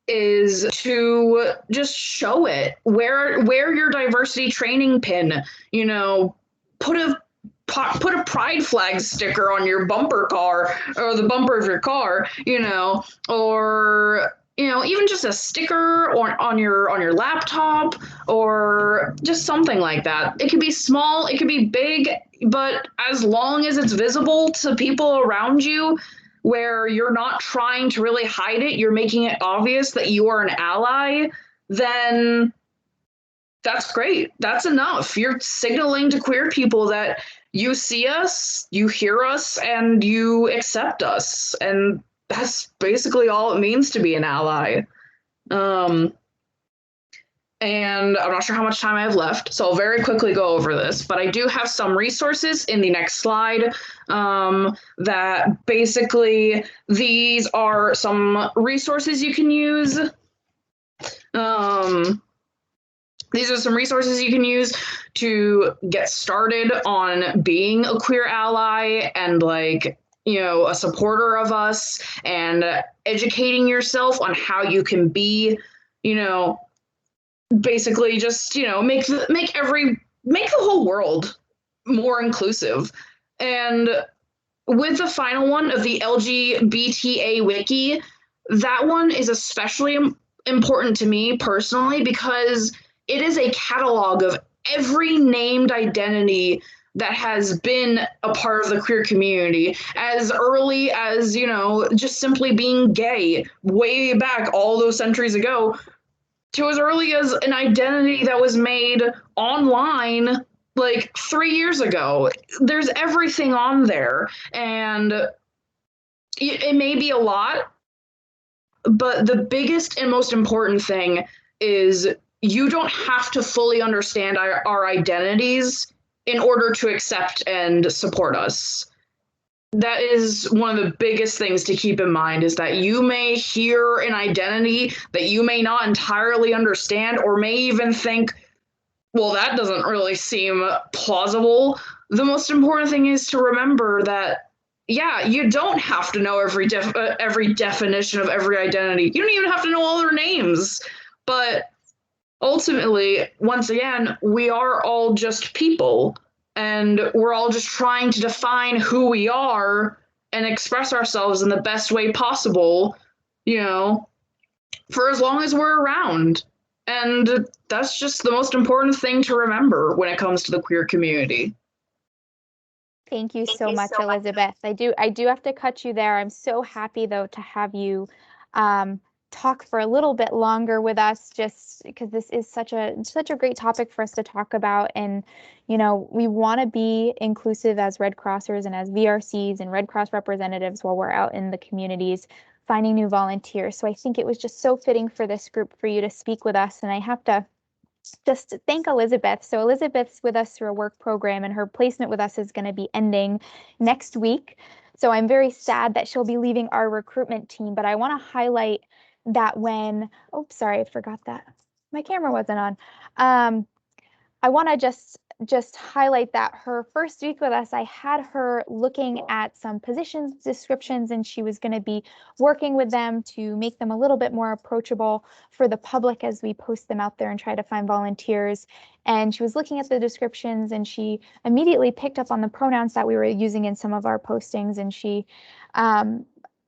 is to just show it. Wear your diversity training pin. You know, put a pride flag sticker on your bumper car or the bumper of your car. You know, or even just a sticker or on your laptop or just something like that. It could be small, it could be big, but as long as it's visible to people around you, where you're not trying to really hide it, you're making it obvious that you are an ally, then that's great. That's enough. You're signaling to queer people that you see us, you hear us, and you accept us. And that's basically all it means to be an ally. And I'm not sure how much time I have left, so I'll very quickly go over this. But I do have some resources in the next slide that basically these are some resources you can use. These are some resources you can use to get started on being a queer ally and a supporter of us and educating yourself on how you can be, basically just make the whole world more inclusive. And with the final one of the LGBTA wiki, that one is especially important to me personally because it is a catalog of every named identity that has been a part of the queer community, as early as just simply being gay way back all those centuries ago, to as early as an identity that was made online like 3 years ago. There's everything on there, and it may be a lot, but the biggest and most important thing is you don't have to fully understand our identities in order to accept and support us. That is one of the biggest things to keep in mind, is that you may hear an identity that you may not entirely understand, or may even think, well, that doesn't really seem plausible. The most important thing is to remember that, yeah, you don't have to know every definition of every identity. You don't even have to know all their names. But ultimately, once again, we are all just people. And we're all just trying to define who we are and express ourselves in the best way possible, for as long as we're around. And that's just the most important thing to remember when it comes to the queer community. Thank you so much, Elizabeth. I do have to cut you there. I'm so happy, though, to have you talk for a little bit longer with us, just because this is such a great topic for us to talk about. And we want to be inclusive as Red Crossers and as VRCs and Red Cross representatives while we're out in the communities finding new volunteers. So I think it was just so fitting for this group for you to speak with us. And I have to just thank Elizabeth. So Elizabeth's with us through a work program, and her placement with us is going to be ending next week. So I'm very sad that she'll be leaving our recruitment team, but I want to highlight that sorry, I forgot that my camera wasn't on. I want to just highlight that her first week with us, I had her looking at some positions descriptions, and she was going to be working with them to make them a little bit more approachable for the public as we post them out there and try to find volunteers. And she was looking at the descriptions, and she immediately picked up on the pronouns that we were using in some of our postings. And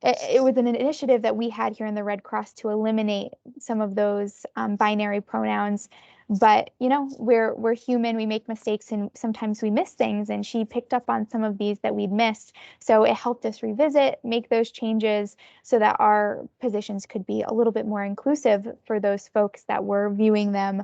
it was an initiative that we had here in the Red Cross to eliminate some of those binary pronouns. But we're human, we make mistakes, and sometimes we miss things, and she picked up on some of these that we'd missed. So it helped us revisit, make those changes so that our positions could be a little bit more inclusive for those folks that were viewing them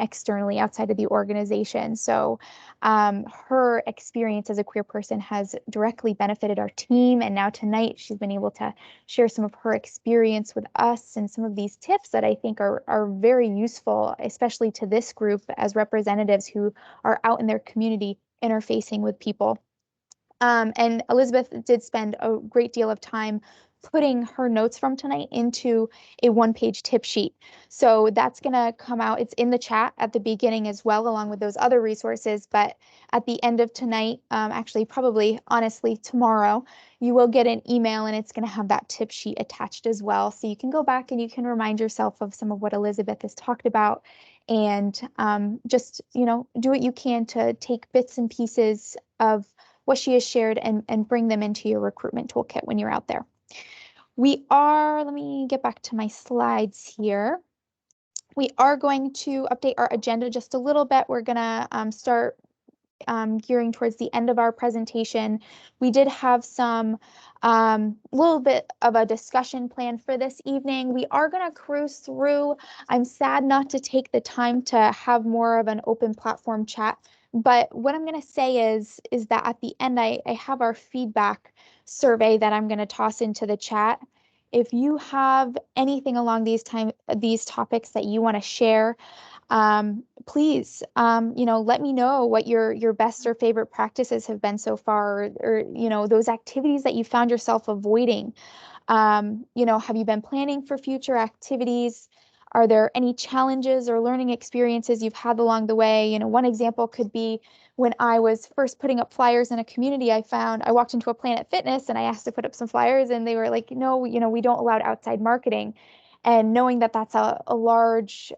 externally outside of the organization. So her experience as a queer person has directly benefited our team. And now tonight she's been able to share some of her experience with us and some of these tips that I think are very useful, especially to this group as representatives who are out in their community interfacing with people. And Elizabeth did spend a great deal of time putting her notes from tonight into a one-page tip sheet. So that's going to come out. It's in the chat at the beginning as well, along with those other resources. But at the end of tonight, actually probably honestly tomorrow, you will get an email and it's going to have that tip sheet attached as well. So you can go back and you can remind yourself of some of what Elizabeth has talked about, and just, do what you can to take bits and pieces of what she has shared and bring them into your recruitment toolkit when you're out there. Let me get back to my slides here. We are going to update our agenda just a little bit. We're going to start gearing towards the end of our presentation. We did have some little bit of a discussion plan for this evening. We are going to cruise through. I'm sad not to take the time to have more of an open platform chat, but what I'm going to say is that at the end, I have our feedback survey that I'm going to toss into the chat. If you have anything along these topics that you want to share, please, let me know what your best or favorite practices have been so far, or those activities that you found yourself avoiding. Have you been planning for future activities? Are there any challenges or learning experiences you've had along the way? One example could be when I was first putting up flyers in a community. I walked into a Planet Fitness and I asked to put up some flyers, and they were like, no, we don't allow outside marketing. And knowing that that's a large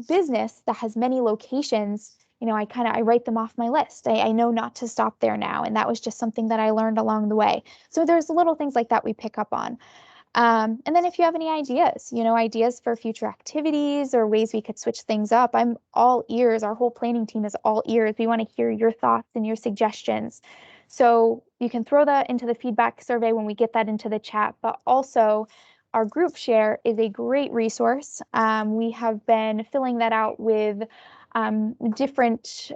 business that has many locations, I write them off my list. I know not to stop there now. And that was just something that I learned along the way. So there's little things like that we pick up on. And then if you have any ideas for future activities or ways we could switch things up, I'm all ears. Our whole planning team is all ears. We want to hear your thoughts and your suggestions. So you can throw that into the feedback survey when we get that into the chat, but also our group share is a great resource. We have been filling that out with different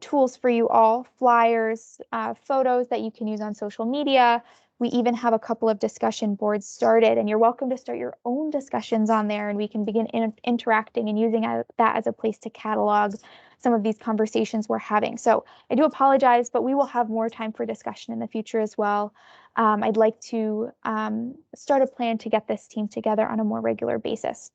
tools for you all, flyers, photos that you can use on social media. We even have a couple of discussion boards started, and you're welcome to start your own discussions on there, and we can begin interacting and using that as a place to catalog some of these conversations we're having. So I do apologize, but we will have more time for discussion in the future as well. I'd like to start a plan to get this team together on a more regular basis.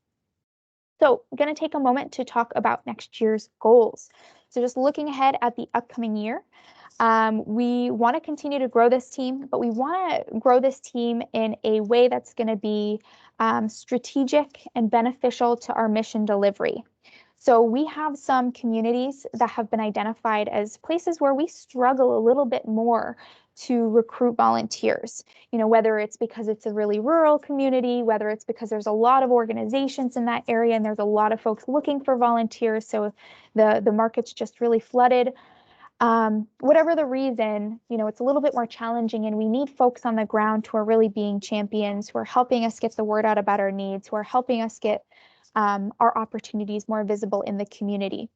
So I'm going to take a moment to talk about next year's goals. So just looking ahead at the upcoming year, we want to continue to grow this team, but we want to grow this team in a way that's going to be strategic and beneficial to our mission delivery. So we have some communities that have been identified as places where we struggle a little bit more to recruit volunteers, whether it's because it's a really rural community, whether it's because there's a lot of organizations in that area and there's a lot of folks looking for volunteers, so the market's just really flooded. Whatever the reason, it's a little bit more challenging, and we need folks on the ground who are really being champions, who are helping us get the word out about our needs, who are helping us get our opportunities more visible in the community.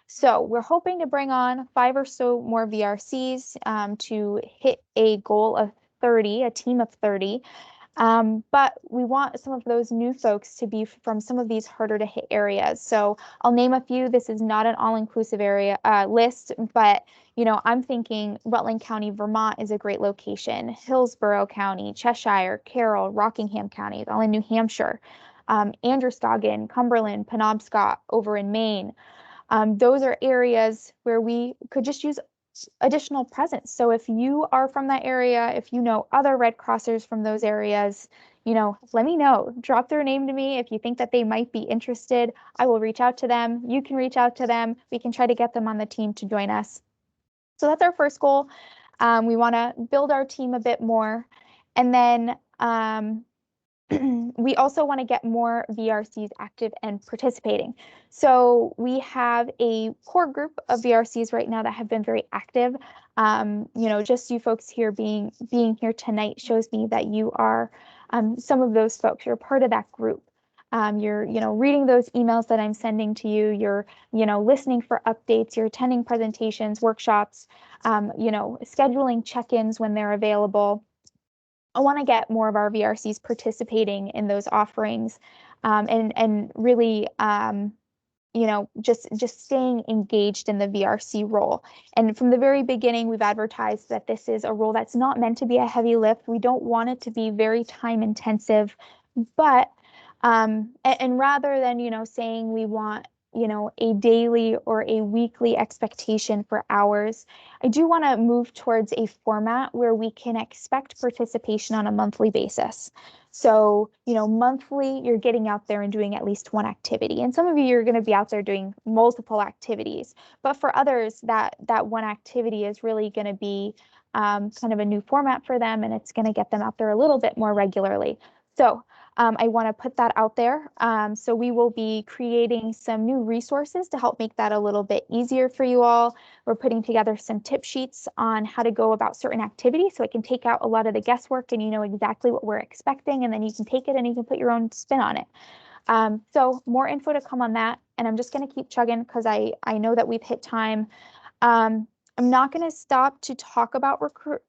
So we're hoping to bring on 5 or so more VRCs to hit a goal of 30, a team of 30. But we want some of those new folks to be from some of these harder to hit areas. So I'll name a few. This is not an all-inclusive area list, but I'm thinking Rutland County, Vermont is a great location. Hillsborough County, Cheshire, Carroll, Rockingham counties, all in New Hampshire. Androscoggin, Cumberland, Penobscot over in Maine. Those are areas where we could just use additional presence. So if you are from that area, if you know other Red Crossers from those areas, let me know. Drop their name to me. If you think that they might be interested, I will reach out to them. You can reach out to them. We can try to get them on the team to join us. So that's our first goal. We want to build our team a bit more. And then we also want to get more VRCs active and participating. So we have a core group of VRCs right now that have been very active. Just you folks here being here tonight shows me that you are some of those folks. You're part of that group. You're reading those emails that I'm sending to you. You're listening for updates. You're attending presentations, workshops. Scheduling check-ins when they're available. I want to get more of our VRCs participating in those offerings and really just staying engaged in the VRC role. And from the very beginning, we've advertised that this is a role that's not meant to be a heavy lift. We don't want it to be very time intensive, but and rather than saying we want a daily or a weekly expectation for hours, I do want to move towards a format where we can expect participation on a monthly basis. So, monthly, you're getting out there and doing at least one activity. And some of you are going to be out there doing multiple activities. But for others, that one activity is really going to be kind of a new format for them, and it's going to get them out there a little bit more regularly. So I want to put that out there. So we will be creating some new resources to help make that a little bit easier for you all. We're putting together some tip sheets on how to go about certain activities so it can take out a lot of the guesswork and you know exactly what we're expecting, and then you can take it and you can put your own spin on it. So more info to come on that, and I'm just going to keep chugging because I know that we've hit time. I'm not going to stop to talk about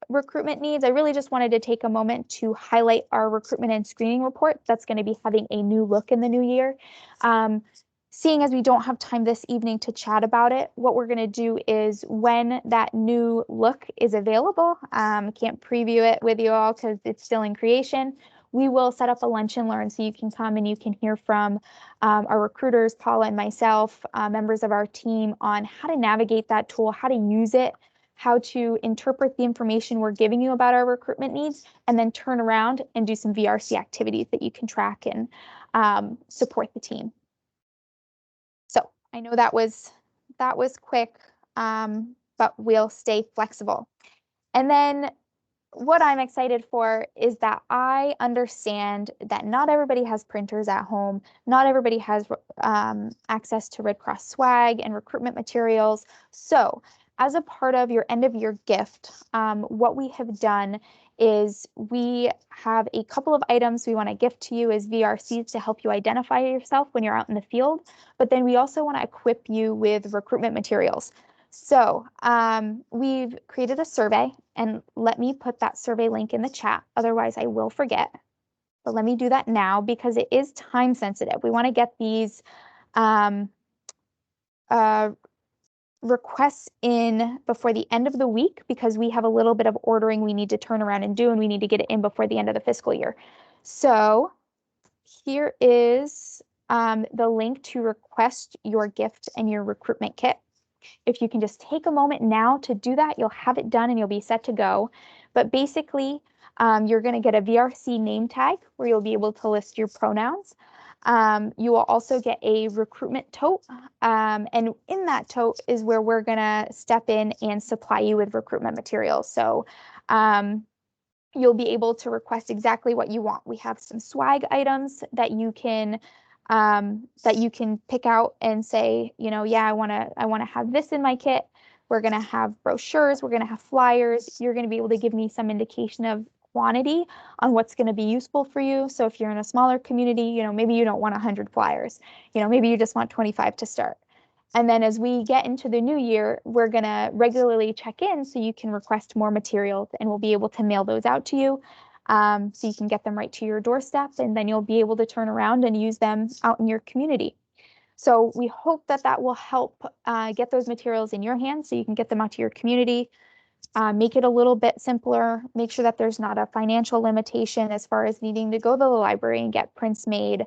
recruitment needs. I really just wanted to take a moment to highlight our recruitment and screening report that's going to be having a new look in the new year. Seeing as we don't have time this evening to chat about it, what we're going to do is when that new look is available, I can't preview it with you all because it's still in creation, we will set up a lunch and learn so you can come and you can hear from our recruiters, Paula and myself, members of our team, on how to navigate that tool, how to use it, how to interpret the information we're giving you about our recruitment needs, and then turn around and do some VRC activities that you can track and support the team. So I know that was quick, but we'll stay flexible. And then what I'm excited for is that I understand that not everybody has printers at home. Not everybody has access to Red Cross swag and recruitment materials. So as a part of your end of year gift, what we have done is we have a couple of items we want to gift to you as VRCs to help you identify yourself when you're out in the field. But then we also want to equip you with recruitment materials. So we've created a survey, and let me put that survey link in the chat. Otherwise, I will forget. But let me do that now because it is time sensitive. We want to get these requests in before the end of the week because we have a little bit of ordering we need to turn around and do, and we need to get it in before the end of the fiscal year. So here is the link to request your gift and your recruitment kit. If you can just take a moment now to do that, you'll have it done and you'll be set to go. But basically, you're going to get a VRC name tag where you'll be able to list your pronouns. You will also get a recruitment tote. And in that tote is where we're going to step in and supply you with recruitment materials. So you'll be able to request exactly what you want. We have some swag items that you can pick out and say, yeah, I want to have this in my kit. We're going to have brochures. We're going to have flyers. You're going to be able to give me some indication of quantity on what's going to be useful for you. So if you're in a smaller community, maybe you don't want 100 flyers. Maybe you just want 25 to start. And then as we get into the new year, we're going to regularly check in so you can request more materials, and we'll be able to mail those out to you. So you can get them right to your doorstep, and then you'll be able to turn around and use them out in your community. So we hope that that will help get those materials in your hands so you can get them out to your community, make it a little bit simpler, make sure that there's not a financial limitation as far as needing to go to the library and get prints made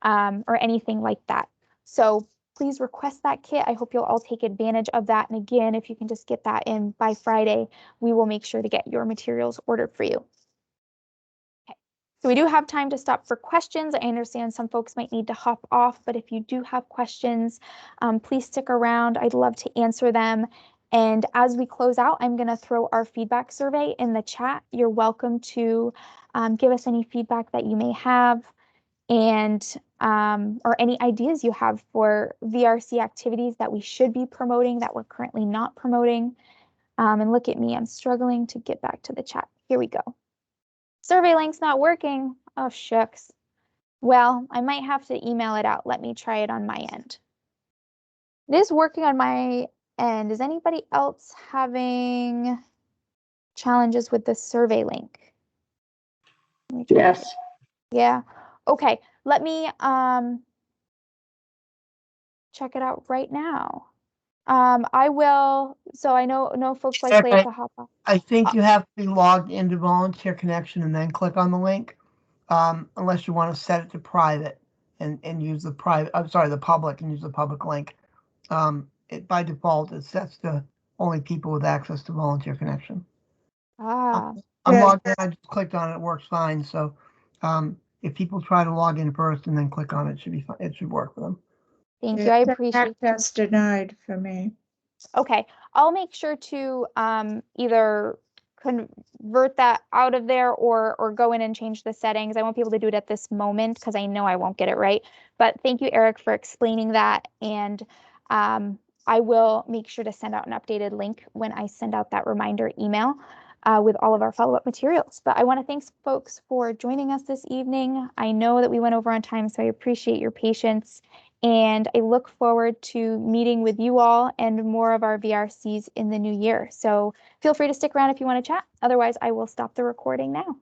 or anything like that. So please request that kit. I hope you'll all take advantage of that. And again, if you can just get that in by Friday, we will make sure to get your materials ordered for you. So we do have time to stop for questions. I understand some folks might need to hop off, but if you do have questions, please stick around. I'd love to answer them. And as we close out, I'm going to throw our feedback survey in the chat. You're welcome to give us any feedback that you may have and or any ideas you have for VRC activities that we should be promoting that we're currently not promoting. And look at me, I'm struggling to get back to the chat. Here we go. Survey link's not working. Oh, shucks. Well, I might have to email it out. Let me try it on my end. It is working on my end. Is anybody else having challenges with the survey link? Yes. Yeah. Okay. Let me check it out right now. I will, so I know folks like Okay. Leah to hop on. I think you have to be logged into Volunteer Connection and then click on the link, unless you want to set it to private and use the private, I'm sorry, the public, and use the public link. By default, it sets to only people with access to Volunteer Connection. Ah, I'm Yeah. logged in, I just clicked on it, it works fine. So if people try to log in first and then click on it, should be fine. It should work for them. thank you. I The appreciate access denied for me. Okay, I'll make sure to either convert that out of there or go in and change the settings. I won't be able to do it at this moment because I know I won't get it right. But thank you, Eric, for explaining that. And I will make sure to send out an updated link when I send out that reminder email with all of our follow-up materials. But I want to thank folks for joining us this evening. I know that we went over on time, so I appreciate your patience. And I look forward to meeting with you all and more of our VRCs in the new year. So feel free to stick around if you want to chat. Otherwise, I will stop the recording now.